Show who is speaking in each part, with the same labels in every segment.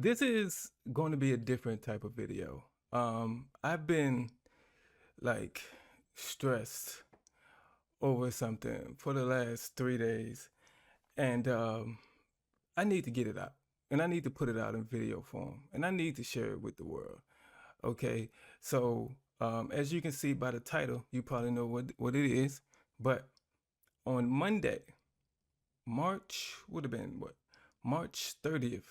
Speaker 1: This is going to be a different type of video. I've been like stressed over something for the last 3 days, and I need to get it out, and I need to put it out in video form, and I need to share it with the world. Okay, so as you can see by the title, you probably know what it is. But on Monday, March would have been what? March 30th,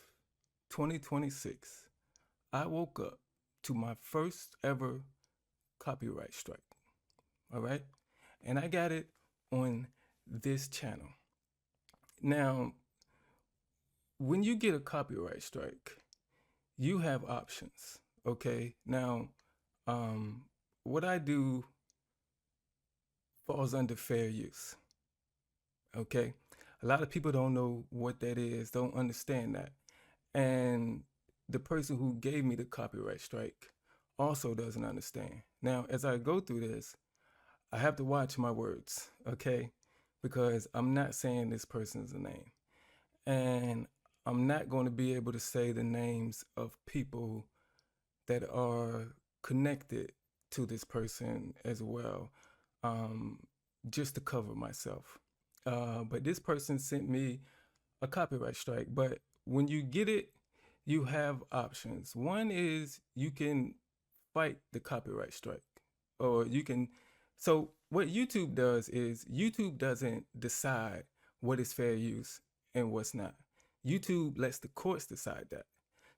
Speaker 1: 2026. I woke up to my first ever copyright strike. All right. And I got it on this channel. Now, when you get a copyright strike, you have options. Okay. Now, what I do falls under fair use. Okay. A lot of people don't know what that is, don't understand that. And the person who gave me the copyright strike also doesn't understand. Now, as I go through this, I have to watch my words, okay? Because I'm not saying this person's name. And I'm not going to be able to say the names of people that are connected to this person as well, just to cover myself. But this person sent me a copyright strike. But when you get it, you have options. One is you can fight the copyright strike, or you can. So what YouTube does is YouTube doesn't decide what is fair use and what's not. YouTube lets the courts decide that.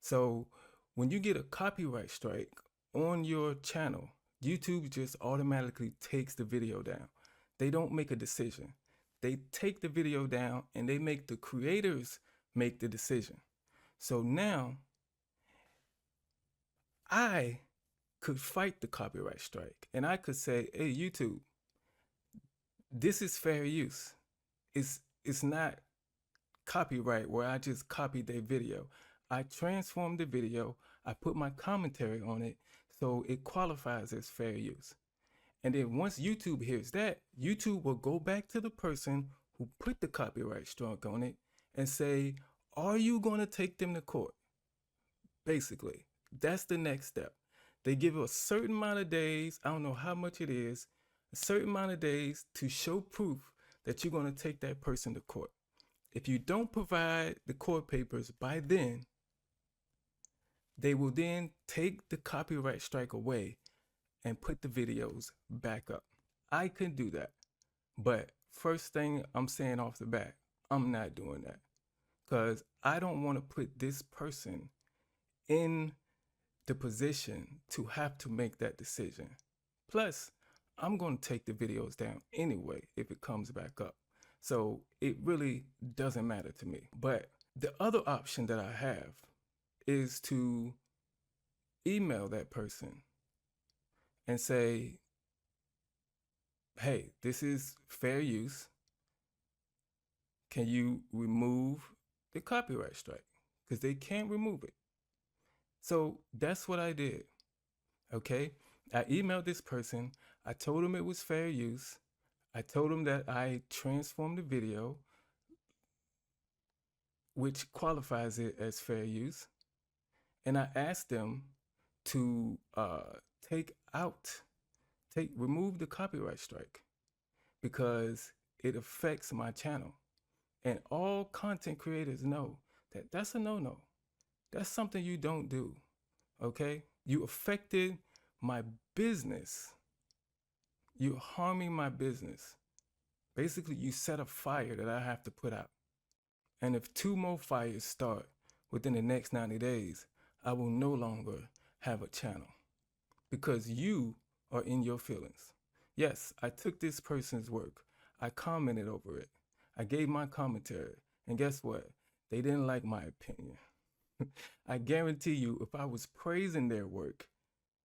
Speaker 1: So when you get a copyright strike on your channel, YouTube just automatically takes the video down. They don't make a decision. They take the video down and they make the creators make the decision. So now I could fight the copyright strike and I could say, hey, YouTube, this is fair use. It's not copyright where I just copied their video. I transformed the video, I put my commentary on it, so it qualifies as fair use. And then once YouTube hears that, YouTube will go back to the person who put the copyright strike on it and say, are you going to take them to court? Basically, that's the next step. They give a certain amount of days, I don't know how much it is, a certain amount of days to show proof that you're going to take that person to court. If you don't provide the court papers by then, they will then take the copyright strike away and put the videos back up. I can do that. But first thing I'm saying off the bat, I'm not doing that. Because I don't want to put this person in the position to have to make that decision. Plus, I'm going to take the videos down anyway if it comes back up. So it really doesn't matter to me. But the other option that I have is to email that person and say, hey, this is fair use. Can you remove the copyright strike? Because they can't remove it. So that's what I did. Okay. I emailed this person. I told him it was fair use. I told him that I transformed the video, which qualifies it as fair use. And I asked them to remove the copyright strike because it affects my channel. And all content creators know that that's a no-no. That's something you don't do, okay? You affected my business. You're harming my business. Basically, you set a fire that I have to put out. And if 2 more fires start within the next 90 days, I will no longer have a channel because you are in your feelings. Yes, I took this person's work. I commented over it. I gave my commentary. And guess what? They didn't like my opinion. I guarantee you, if I was praising their work,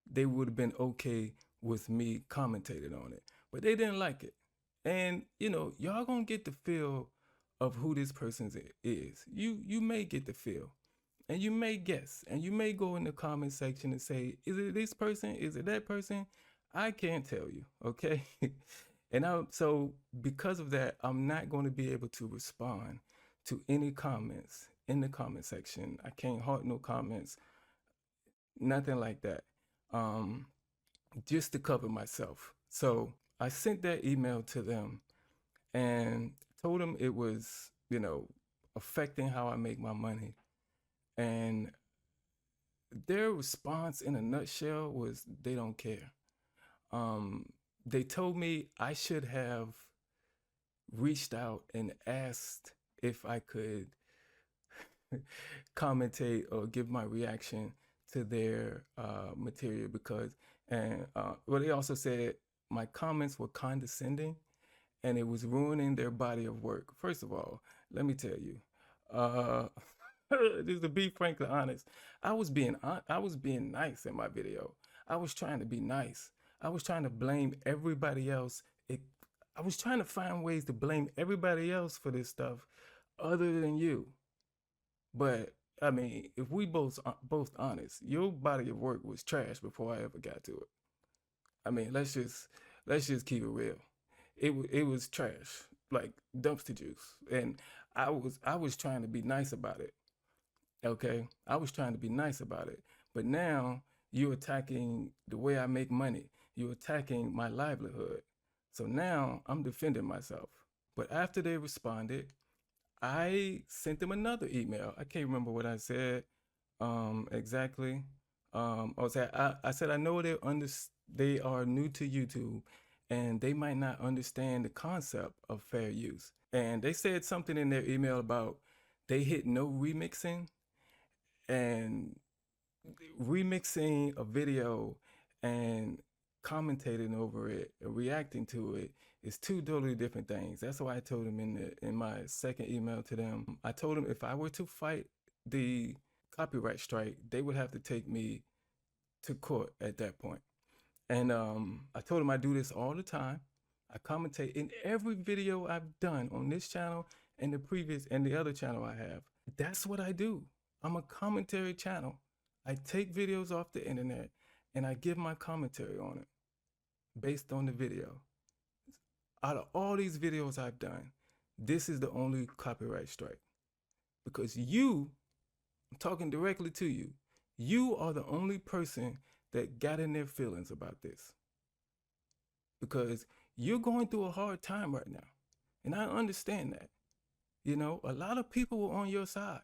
Speaker 1: they would have been okay with me commentating on it. But they didn't like it. And, y'all gonna get the feel of who this person is. You may get the feel. And you may guess. And you may go in the comment section and say, is it this person? Is it that person? I can't tell you, okay? And so because of that, I'm not going to be able to respond to any comments in the comment section. I can't heart no comments, nothing like that. Just to cover myself. So I sent that email to them and told them it was, affecting how I make my money. And their response in a nutshell was they don't care. They told me I should have reached out and asked if I could commentate or give my reaction to their material well, they also said my comments were condescending and it was ruining their body of work. First of all, let me tell you, just to be frankly honest, I was being nice in my video. I was trying to be nice. I was trying to blame everybody else. I was trying to find ways to blame everybody else for this stuff other than you. But I mean, if we both honest, your body of work was trash before I ever got to it. I mean, let's just keep it real. It was trash, like dumpster juice, and I was trying to be nice about it. Okay, I was trying to be nice about it, but now you're attacking the way I make money. You're attacking my livelihood. So now I'm defending myself. But after they responded, I sent them another email. I can't remember what I said exactly. I said I know they are new to YouTube and they might not understand the concept of fair use. And they said something in their email about they hit no remixing, and remixing a video and commentating over it, reacting to it, is two totally different things. That's why I told them in my second email to them. I told them if I were to fight the copyright strike, they would have to take me to court at that point. And I told them I do this all the time. I commentate in every video I've done on this channel and the other channel I have. That's what I do. I'm a commentary channel. I take videos off the internet and I give my commentary on it based on the video. Out of all these videos I've done, this is the only copyright strike. Because I'm talking directly to you, you are the only person that got in their feelings about this. Because you're going through a hard time right now. And I understand that. A lot of people were on your side.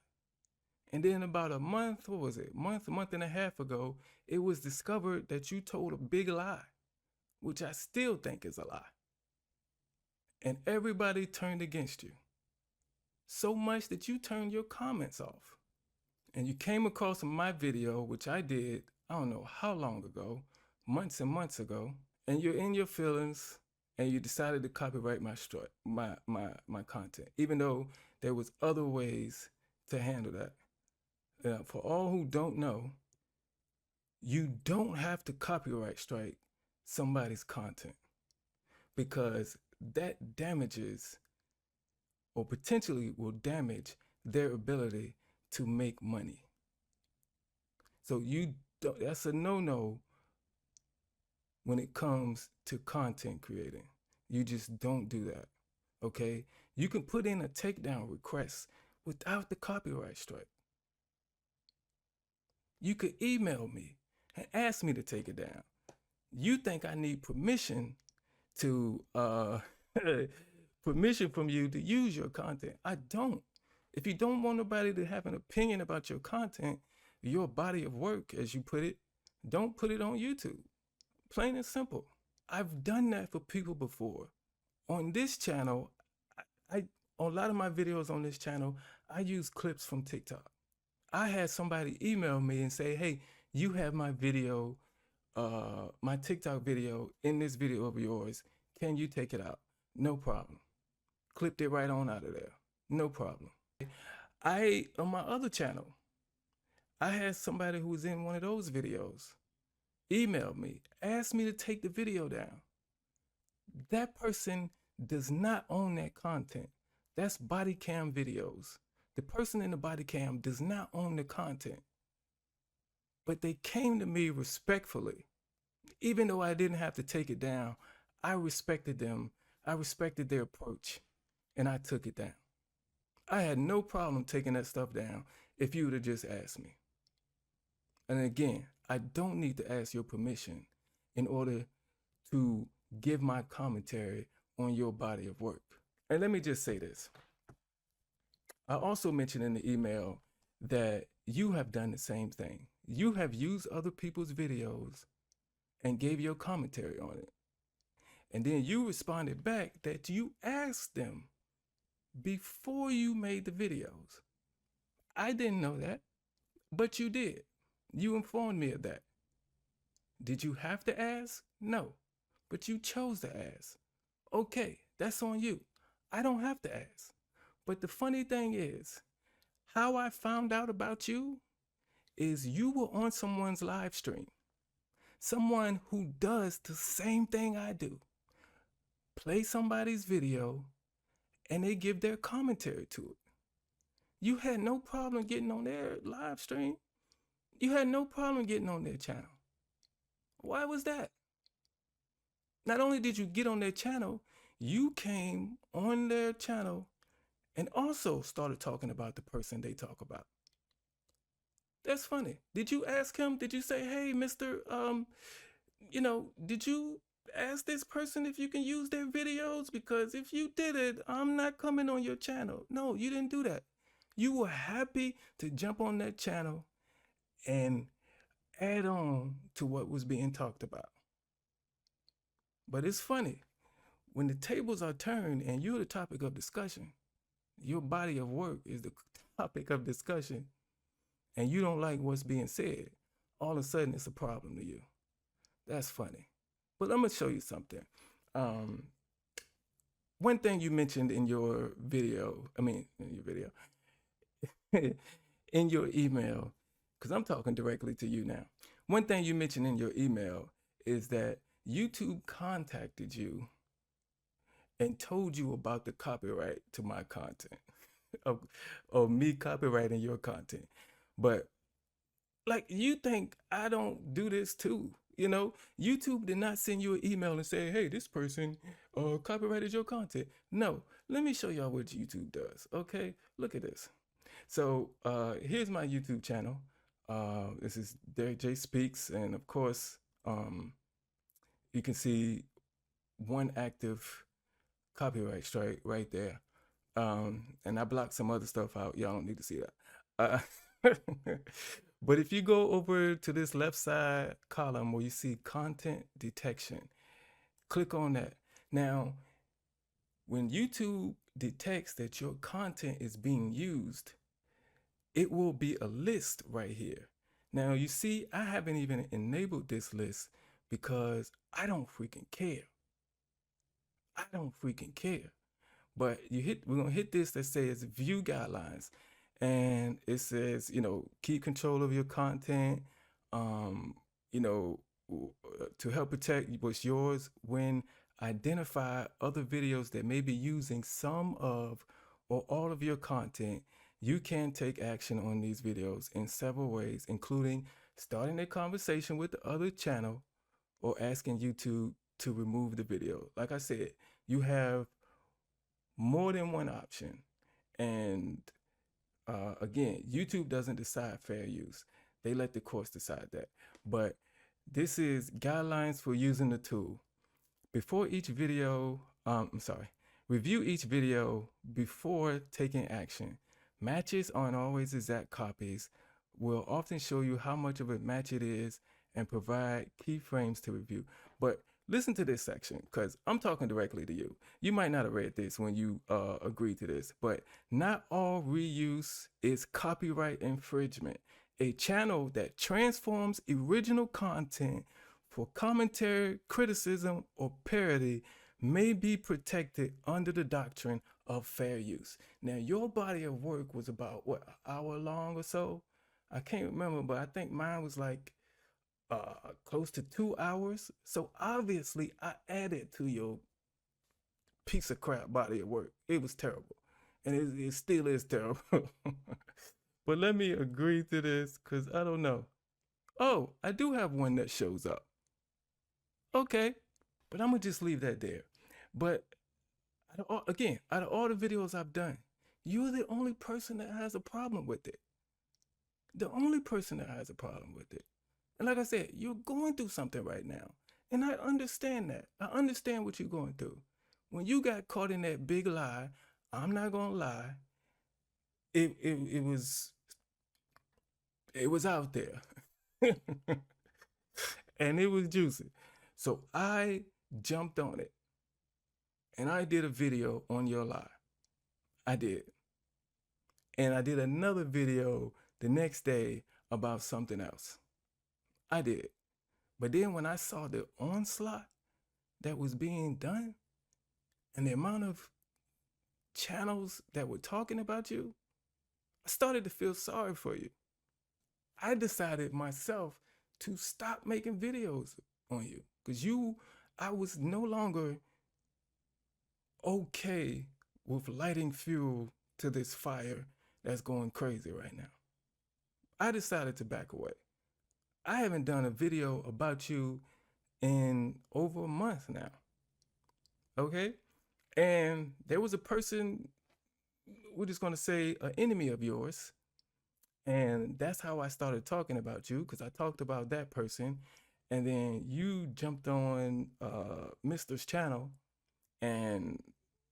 Speaker 1: And then about a month and a half ago, it was discovered that you told a big lie, which I still think is a lie. And everybody turned against you. So much that you turned your comments off. And you came across my video, which I did, I don't know how long ago, months and months ago, and you're in your feelings and you decided to copyright my content, even though there was other ways to handle that. For all who don't know, you don't have to copyright strike somebody's content because that damages or potentially will damage their ability to make money. So that's a no-no when it comes to content creating. You just don't do that, okay? You can put in a takedown request without the copyright strike. You could email me and ask me to take it down. You think I need permission to permission from you to use your content. I don't. If you don't want nobody to have an opinion about your content, your body of work, as you put it, don't put it on YouTube. Plain and simple. I've done that for people before. On this channel, on a lot of my videos on this channel, I use clips from TikTok. I had somebody email me and say, hey, you have my video, my TikTok video in this video of yours. Can you take it out? No problem. Clipped it right on out of there. No problem. On my other channel, I had somebody who was in one of those videos email me, ask me to take the video down. That person does not own that content. That's body cam videos. The person in the body cam does not own the content. But they came to me respectfully. Even though I didn't have to take it down, I respected them. I respected their approach, and I took it down. I had no problem taking that stuff down if you would have just asked me. And again, I don't need to ask your permission in order to give my commentary on your body of work. And let me just say this. I also mentioned in the email that you have done the same thing. You have used other people's videos and gave your commentary on it. And then you responded back that you asked them before you made the videos. I didn't know that, but you did. You informed me of that. Did you have to ask? No, but you chose to ask. Okay, that's on you. I don't have to ask. But the funny thing is, how I found out about you is you were on someone's live stream. Someone who does the same thing I do. Play somebody's video and they give their commentary to it. You had no problem getting on their live stream. You had no problem getting on their channel. Why was that? Not only did you get on their channel, you came on their channel and also started talking about the person they talk about. That's funny. Did you ask him? Did you say, hey, Mr. Did you ask this person if you can use their videos? Because if you did it, I'm not coming on your channel. No, you didn't do that. You were happy to jump on that channel and add on to what was being talked about. But it's funny, when the tables are turned and you're the topic of discussion, your body of work is the topic of discussion, and you don't like what's being said, all of a sudden it's a problem to you. That's funny. But I'm gonna show you something. One thing you mentioned in your video, in your email, because I'm talking directly to you now. One thing you mentioned in your email is that YouTube contacted you and told you about the copyright to my content, of me copywriting your content. But like, you think I don't do this too? You know, YouTube did not send you an email and say, hey, this person copyrighted your content. No, let me show y'all what YouTube does. Okay, look at this. So here's my YouTube channel. This is Derrick J Speaks, and of course, you can see one active copyright strike right there. And I blocked some other stuff out. Y'all don't need to see that. But if you go over to this left side column where you see content detection, click on that. Now, when YouTube detects that your content is being used, it will be a list right here. Now, you see, I haven't even enabled this list because I don't freaking care. I don't freaking care. But we're gonna hit this that says view guidelines. And it says, keep control of your content, to help protect what's yours. When identify other videos that may be using some of or all of your content, you can take action on these videos in several ways, including starting a conversation with the other channel or asking YouTube to remove the video. Like I said, you have more than one option. And again, YouTube doesn't decide fair use. They let the courts decide that. But this is guidelines for using the tool. Before each video, review each video before taking action. Matches aren't always exact copies. Will often show you how much of a match it is and provide keyframes to review. But listen to this section, because I'm talking directly to you. You might not have read this when you agreed to this, but not all reuse is copyright infringement. A channel that transforms original content for commentary, criticism, or parody may be protected under the doctrine of fair use. Now, your body of work was about, what, an hour long or so? I can't remember, but I think mine was like close to 2 hours. So obviously I added to your piece of crap body of work. It was terrible, and it still is terrible. But let me agree to this, because I don't know. Oh, I do have one that shows up. Okay, but I'm gonna just leave that there. But out of all the videos I've done, You're the only person that has a problem with it. The only person that has a problem with it. And like I said, you're going through something right now. And I understand that. I understand what you're going through. When you got caught in that big lie, I'm not gonna lie, it was out there. And it was juicy. So I jumped on it and I did a video on your lie. I did. And I did another video the next day about something else. I did. But then when I saw the onslaught that was being done and the amount of channels that were talking about you, I started to feel sorry for you. I decided myself to stop making videos on you because I was no longer okay with lighting fuel to this fire that's going crazy right now. I decided to back away. I haven't done a video about you in over a month now. Okay? And there was a person, we're just going to say an enemy of yours. And that's how I started talking about you, because I talked about that person. And then you jumped on Mr.'s channel and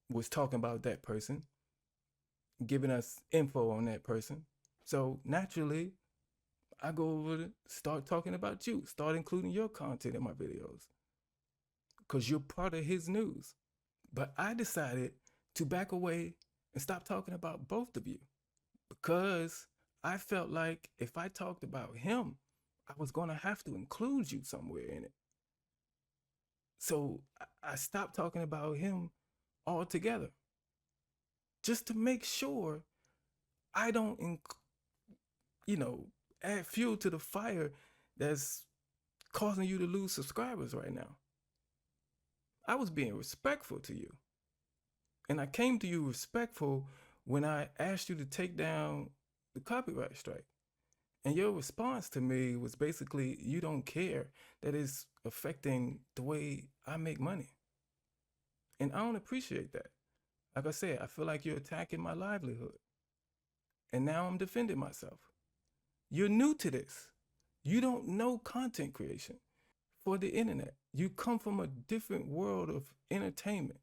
Speaker 1: was talking about that person, giving us info on that person. So naturally, I go over to start talking about you, start including your content in my videos, because you're part of his news. But I decided to back away and stop talking about both of you because I felt like if I talked about him, I was going to have to include you somewhere in it. So I stopped talking about him altogether just to make sure I don't, add fuel to the fire that's causing you to lose subscribers right now. I was being respectful to you. And I came to you respectful when I asked you to take down the copyright strike. And your response to me was basically, you don't care that it's affecting the way I make money. And I don't appreciate that. Like I said, I feel like you're attacking my livelihood. And now I'm defending myself. You're new to this. You don't know content creation for the internet. You come from a different world of entertainment.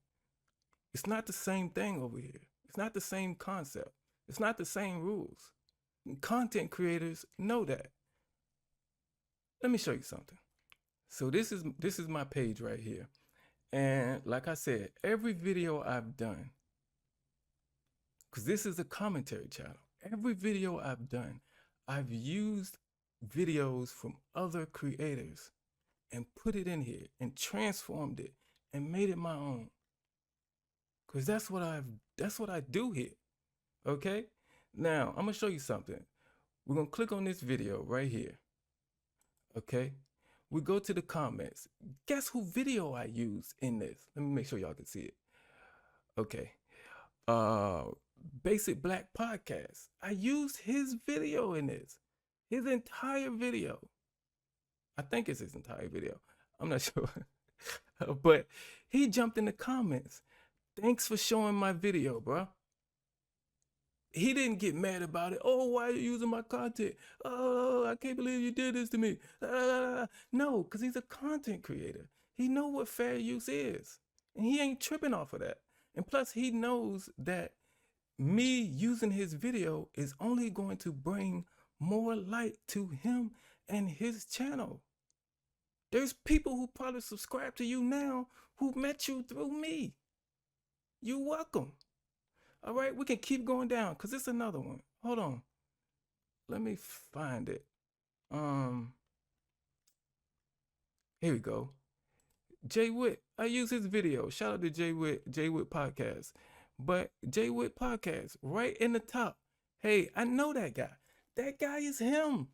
Speaker 1: It's not the same thing over here. It's not the same concept. It's not the same rules. Content creators know that. Let me show you something. So this is my page right here. And like I said, every video I've done, because this is a commentary channel, every video I've done, I've used videos from other creators and put it in here and transformed it and made it my own. Because that's what I do here. Okay? Now, I'm going to show you something. We're going to click on this video right here. Okay? We go to the comments. Guess who video I use in this? Let me make sure y'all can see it. Okay. Basic Black Podcast. I used his video in this. His entire video. I think it's his entire video. I'm not sure. But he jumped in the comments. Thanks for showing my video, bro. He didn't get mad about it. Oh, why are you using my content? Oh, I can't believe you did this to me. No, because he's a content creator. He know what fair use is. And he ain't tripping off of that. And plus, he knows that me using his video is only going to bring more light to him and his channel. There's people who probably subscribe to you now who met you through me. You're welcome. All right, we can keep going down because it's another one. Hold on. Let me find it. Here we go. Jay Witt. I use his video. Shout out to Jay Witt Podcast. But Jay Witt Podcast, right in the top. Hey, I know that guy. That guy is him.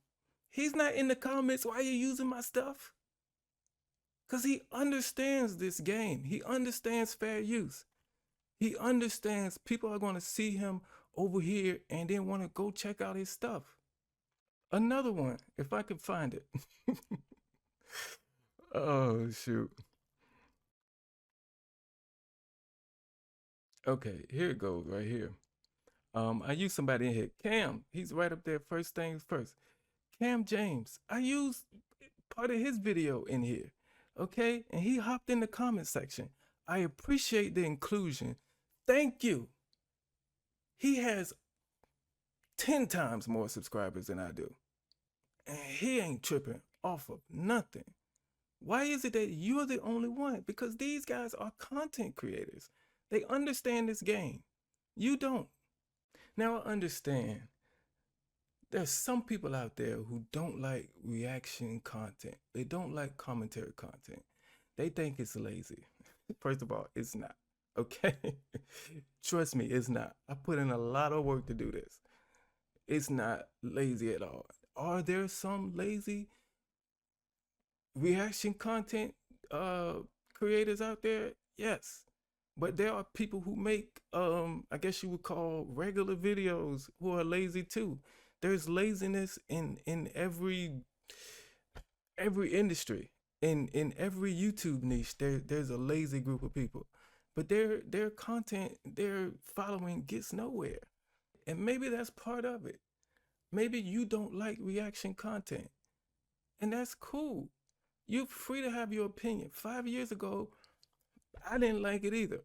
Speaker 1: He's not in the comments. Why are you using my stuff? Because he understands this game. He understands fair use. He understands people are going to see him over here and then want to go check out his stuff. Another one, if I could find it. Oh, shoot. Okay, here it goes right here. I use somebody in here. Cam, he's right up there. First things first. Cam James, I used part of his video in here. Okay? And he hopped in the comment section. I appreciate the inclusion. Thank you. He has 10 times more subscribers than I do. And he ain't tripping off of nothing. Why is it that you're the only one? Because these guys are content creators. They understand this game. You don't. Now I understand there's some people out there who don't like reaction content. They don't like commentary content. They think it's lazy. First of all, it's not. Okay? Trust me, it's not. I put in a lot of work to do this. It's not lazy at all. Are there some lazy reaction content creators out there? Yes. But there are people who make I guess you would call regular videos who are lazy too. There's laziness in every industry. In every YouTube niche, there's a lazy group of people. But their content, their following gets nowhere. And maybe that's part of it. Maybe you don't like reaction content. And that's cool. You're free to have your opinion. 5 years ago, I didn't like it either.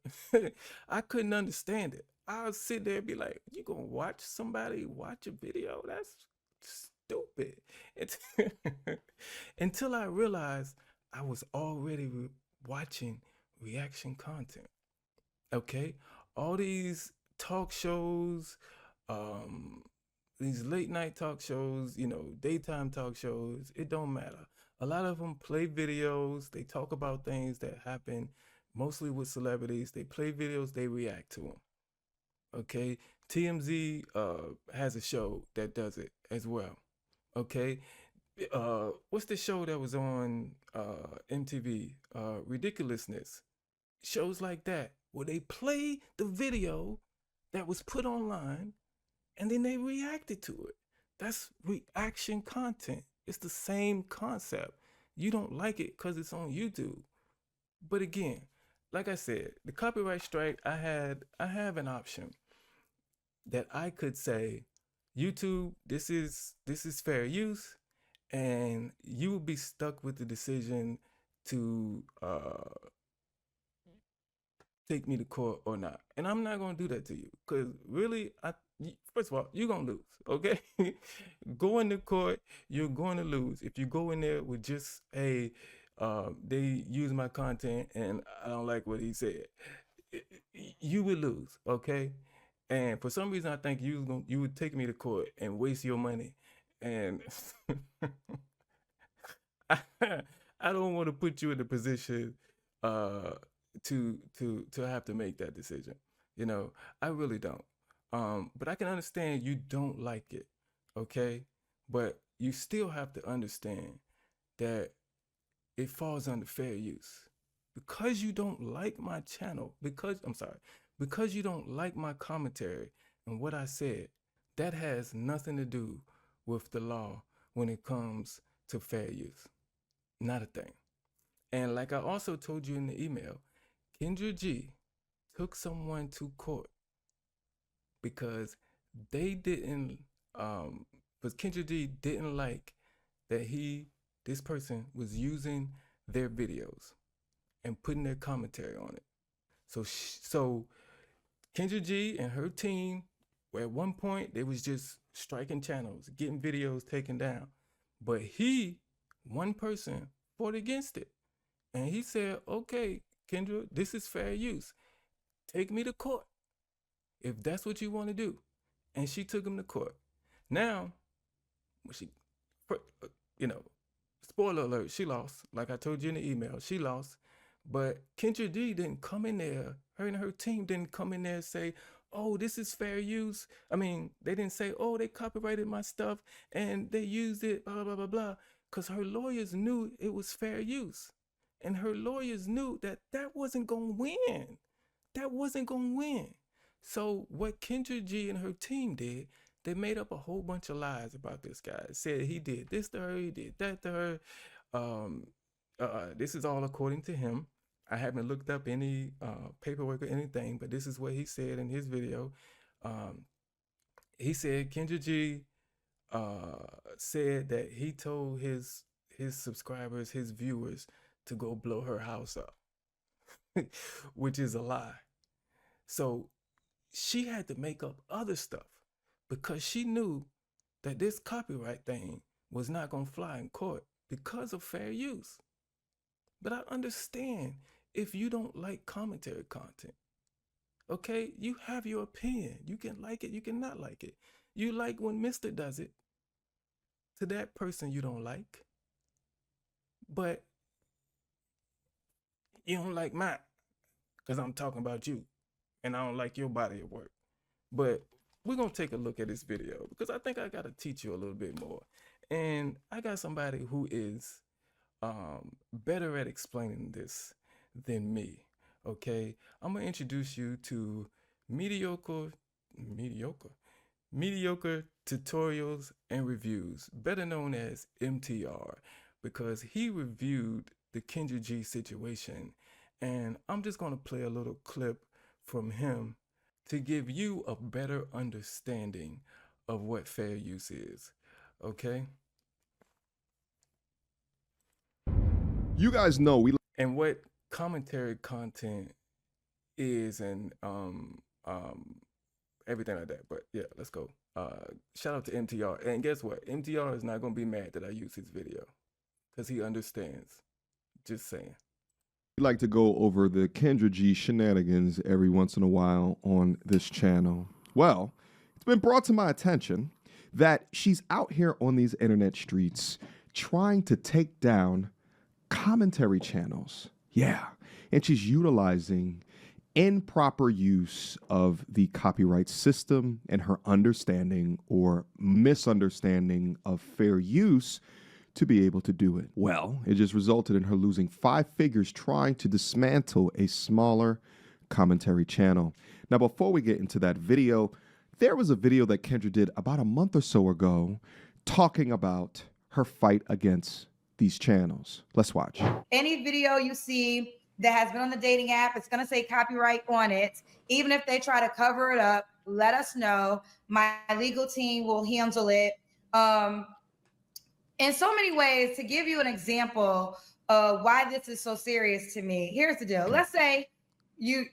Speaker 1: I couldn't understand it. I would sit there and be like, you gonna watch somebody watch a video? That's stupid. Until I realized I was already watching reaction content. Okay? All these talk shows, um, these late night talk shows, daytime talk shows, it don't matter. A lot of them play videos, they talk about things that happen mostly with celebrities. They play videos, they react to them. Okay? TMZ has a show that does it as well. Okay? What's the show that was on MTV? Ridiculousness. Shows like that where they play the video that was put online and then they reacted to it. That's reaction content. It's the same concept. You don't like it because it's on YouTube. But again, like I said, the copyright strike, I have an option that I could say, YouTube, this is fair use, and you will be stuck with the decision to take me to court or not. And I'm not gonna do that to you, because really, first of all, you're gonna lose. Okay, going to court, you're going to lose. If you go in there with just they use my content and I don't like what he said, you would lose. Okay, and for some reason, I think you would take me to court and waste your money, and I don't want to put you in a position uh, to have to make that decision. I really don't. But I can understand you don't like it, okay? But you still have to understand that it falls under fair use. Because you don't like my channel, because you don't like my commentary and what I said, that has nothing to do with the law when it comes to fair use. Not a thing. And like I also told you in the email, Kendra G took someone to court because they didn't, because Kendra G didn't like that this person was using their videos and putting their commentary on it. So Kendra G and her team, at one point, they was just striking channels, getting videos taken down. But one person, fought against it. And he said, okay, Kendra, this is fair use. Take me to court if that's what you want to do. And she took him to court. Now, spoiler alert, she lost. Like I told you in the email, she lost. But Kendra D didn't come in there, her and her team didn't come in there and say, oh, this is fair use. I mean, they didn't say, oh, they copyrighted my stuff and they used it, blah, blah, blah, blah. Because her lawyers knew it was fair use. And her lawyers knew that wasn't going to win. That wasn't going to win. So what Kendra G and her team did, they made up a whole bunch of lies about this guy. Said he did this to her, he did that to her. This is all according to him. I haven't looked up any paperwork or anything, but this is what he said in his video. He said Kendra G said that he told his subscribers, his viewers, to go blow her house up, which is a lie. So she had to make up other stuff because she knew that this copyright thing was not going to fly in court because of fair use. But I understand if you don't like commentary content. Okay, you have your opinion. You can like it, you can not like it. You like when Mr. does it to that person you don't like, but you don't like mine because I'm talking about you and I don't like your body of work. But we're going to take a look at this video because I think I got to teach you a little bit more. And I got somebody who is better at explaining this than me. Okay, I'm gonna introduce you to mediocre tutorials and reviews, better known as MTR, because he reviewed the Kendra G situation, and I'm just gonna play a little clip from him to give you a better understanding of what fair use is. Okay.
Speaker 2: You guys know
Speaker 1: and what commentary content is, and everything like that. But yeah, let's go. Shout out to MTR. And guess what? MTR is not gonna be mad that I use his video because he understands. Just saying.
Speaker 2: We like to go over the Kendra G shenanigans every once in a while on this channel. Well, it's been brought to my attention that she's out here on these internet streets trying to take down commentary channels. Yeah. And she's utilizing improper use of the copyright system and her understanding or misunderstanding of fair use to be able to do it. Well, it just resulted in her losing 5 figures trying to dismantle a smaller commentary channel. Now, before we get into that video, there was a video that Kendra did about a month or so ago talking about her fight against these channels. Let's watch.
Speaker 3: Any video you see that has been on the dating app, it's going to say copyright on it. Even if they try to cover it up, let us know. My legal team will handle it. In so many ways, to give you an example of why this is so serious to me, here's the deal. Let's say y'all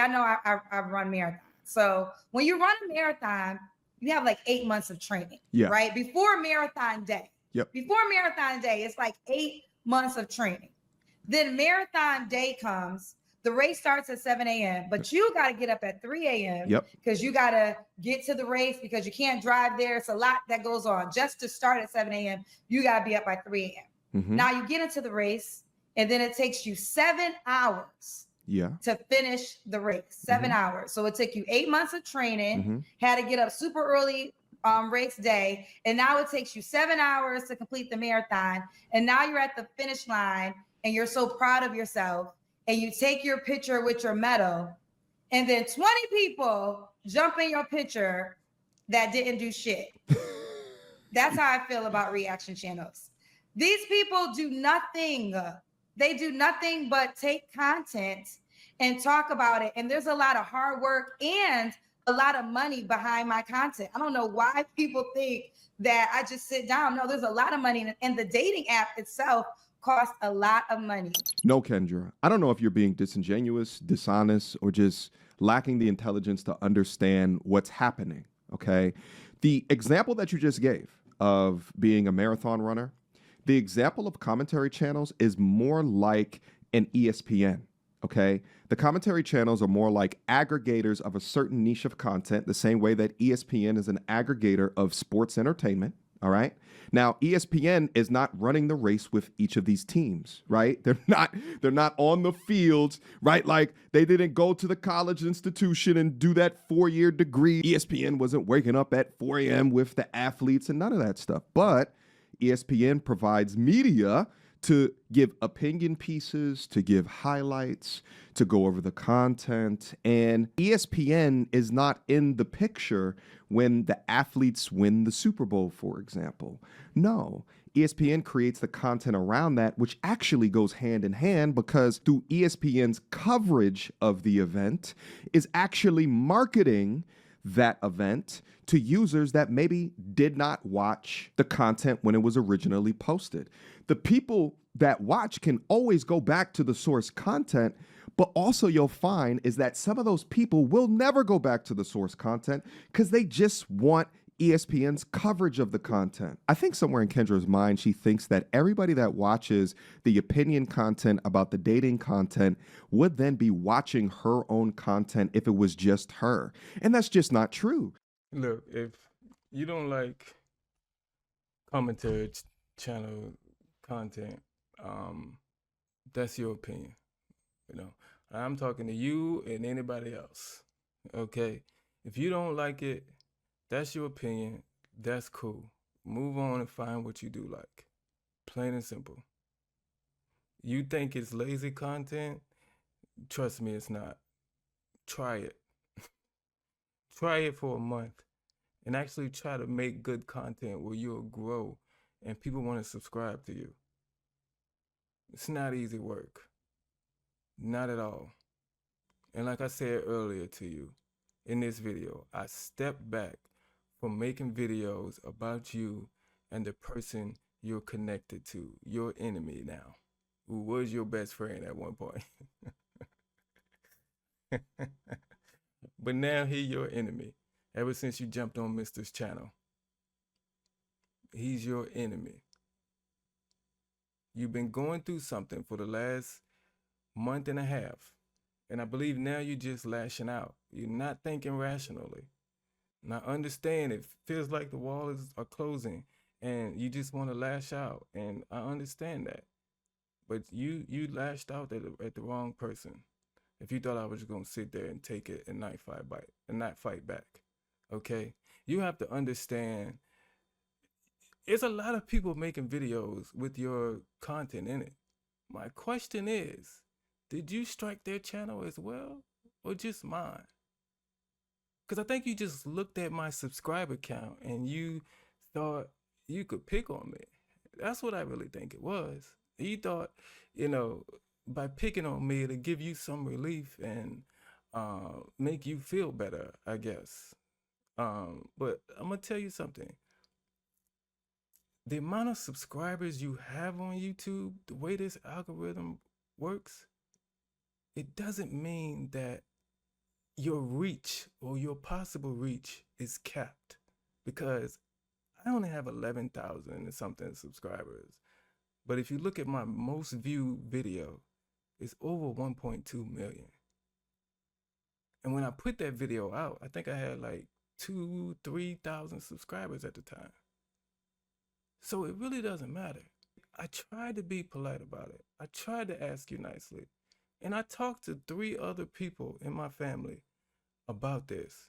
Speaker 3: know I run marathons. So when you run a marathon, you have like 8 months of training, right? Before marathon day. Before marathon day, it's like 8 months of training. Then marathon day comes. The race starts at 7 a.m., but you got to get up at 3 a.m. Because you got to get to the race because you can't drive there. It's a lot that goes on. Just to start at 7 a.m., you got to be up by 3 a.m. Now you get into the race, and then it takes you 7 hours to finish the race. 7 hours. So it took you 8 months of training, had to get up super early race day, and now it takes you 7 hours to complete the marathon. And now you're at the finish line, and you're so proud of yourself. And you take your picture with your medal, and then 20 people jump in your picture that didn't do shit. That's how I feel about reaction channels. These people do nothing. They do nothing but take content and talk about it. And there's a lot of hard work and a lot of money behind my content. I don't know why people think that I just sit down. No, there's a lot of money. And the dating app itself costs a lot of money.
Speaker 2: No, Kendra, I don't know if you're being disingenuous, dishonest, or just lacking the intelligence to understand what's happening, okay? The example that you just gave of being a marathon runner, the example of commentary channels is more like an ESPN, okay? The commentary channels are more like aggregators of a certain niche of content, the same way that ESPN is an aggregator of sports entertainment, all right? Now, ESPN is not running the race with each of these teams, right? They're not on the fields, right? Like they didn't go to the college institution and do that 4-year degree. ESPN wasn't waking up at 4 a.m. with the athletes and none of that stuff. But ESPN provides media to give opinion pieces, to give highlights, to go over the content. And ESPN is not in the picture when the athletes win the Super Bowl, for example. No, ESPN creates the content around that, which actually goes hand in hand because through ESPN's coverage of the event is actually marketing that event to users that maybe did not watch the content when it was originally posted. The people that watch can always go back to the source content, but also you'll find is that some of those people will never go back to the source content because they just want ESPN's coverage of the content. I think somewhere in Kendra's mind, she thinks that everybody that watches the opinion content about the dating content would then be watching her own content if it was just her. And that's just not true.
Speaker 1: Look, if you don't like commentary channel content, that's your opinion. You know, I'm talking to you and anybody else. Okay, if you don't like it, that's your opinion. That's cool. Move on and find what you do like. Plain and simple. You think it's lazy content? Trust me, it's not. Try it. Try it for a month and actually try to make good content where you'll grow and people want to subscribe to you. It's not easy work. Not at all. And like I said earlier to you in this video, I stepped back from making videos about you and the person you're connected to, your enemy now, who was your best friend at one point. But now he's your enemy ever since you jumped on Mr's channel. He's your enemy. You've been going through something for the last month and a half, and I believe now you're just lashing out. You're not thinking rationally. Now understand, it feels like the walls are closing and you just want to lash out, and I understand that. But you lashed out at the wrong person. If you thought I was going to sit there and take it and not fight back. Okay? You have to understand, there's a lot of people making videos with your content in it. My question is, did you strike their channel as well or just mine? Because I think you just looked at my subscriber count and you thought you could pick on me. That's what I really think it was. You thought, by picking on me to give you some relief and make you feel better, I guess. But I'm going to tell you something. The amount of subscribers you have on YouTube, the way this algorithm works, it doesn't mean that your reach or your possible reach is capped, because I only have 11,000 and something subscribers. But if you look at my most viewed video, it's over 1.2 million. And when I put that video out, I think I had like 2,000-3,000 subscribers at the time. So it really doesn't matter. I tried to be polite about it. I tried to ask you nicely. And I talked to 3 other people in my family about this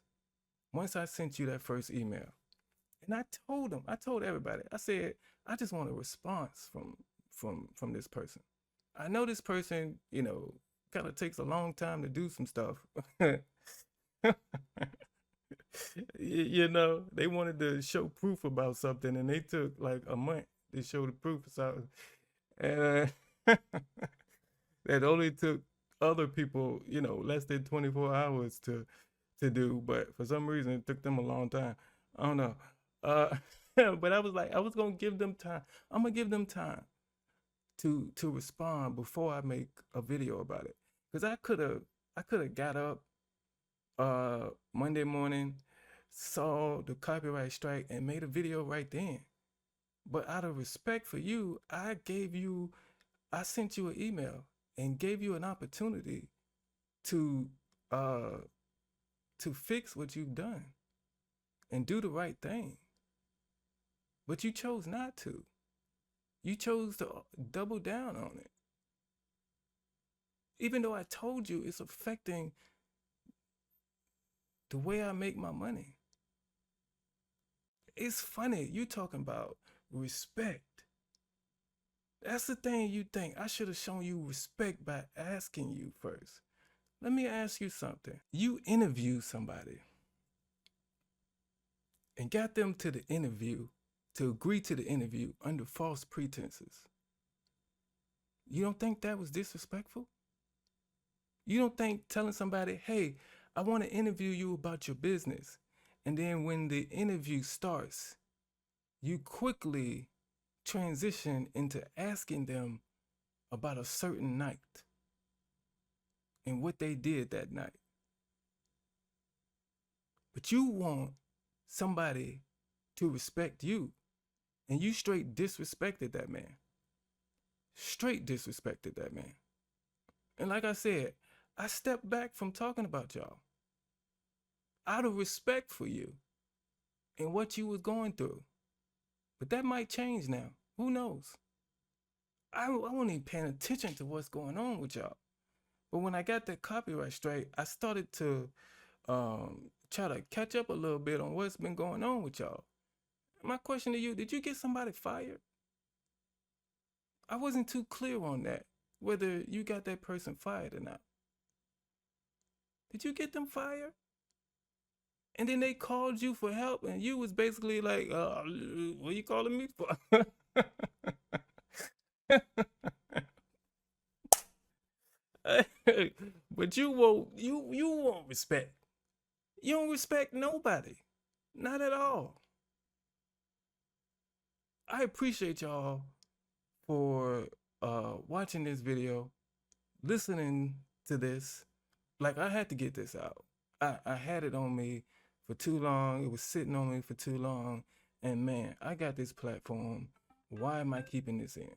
Speaker 1: once I sent you that first email. And I told everybody, I said, I just want a response from this person. I know this person, kind of takes a long time to do some stuff. They wanted to show proof about something and they took like a month to show the proof or something. And that only took other people, less than 24 hours to do, but for some reason it took them a long time. I don't know. But I was like, I was gonna give them time. I'm gonna give them time to respond before I make a video about it. Because I could have got up Monday morning, saw the copyright strike and made a video right then. But out of respect for you, I sent you an email and gave you an opportunity to fix what you've done and do the right thing. But you chose not to. You chose to double down on it. Even though I told you it's affecting the way I make my money. It's funny, you talking about respect. That's the thing you think. I should have shown you respect by asking you first. Let me ask you something. You interview somebody and got them to agree to the interview under false pretenses. You don't think that was disrespectful? You don't think telling somebody, hey, I want to interview you about your business, And then when the interview starts, you quickly transition into asking them about a certain night and what they did that night. But you want somebody to respect you, and you straight disrespected that man. Straight disrespected that man. And like I said, I stepped back from talking about y'all out of respect for you and what you was going through. But that might change now. Who knows? I wasn't even paying attention to what's going on with y'all. But when I got that copyright straight, I started to try to catch up a little bit on what's been going on with y'all. My question to you, did you get somebody fired? I wasn't too clear on that, whether you got that person fired or not. Did you get them fired? And then they called you for help, and you was basically like, what you calling me for? But you won't respect. You don't respect nobody. Not at all. I appreciate y'all for watching this video, listening to this. Like, I had to get this out. I had it on me for too long. It was sitting on me for too long. And man, I got this platform. Why am I keeping this in?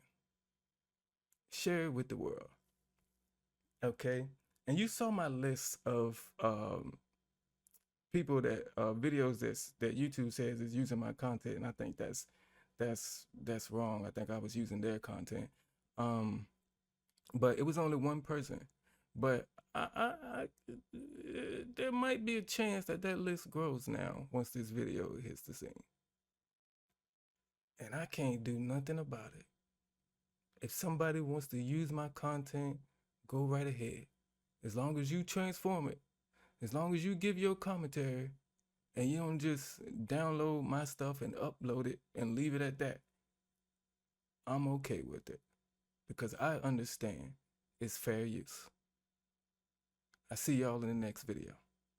Speaker 1: Share it with the world. Okay? And you saw my list of people that videos that YouTube says is using my content, and I think that's wrong. I think I was using their content. But it was only one person. But there might be a chance that list grows now once this video hits the scene. And I can't do nothing about it. If somebody wants to use my content, go right ahead. As long as you transform it, as long as you give your commentary, and you don't just download my stuff and upload it and leave it at that, I'm okay with it. Because I understand it's fair use. I see y'all in the next video.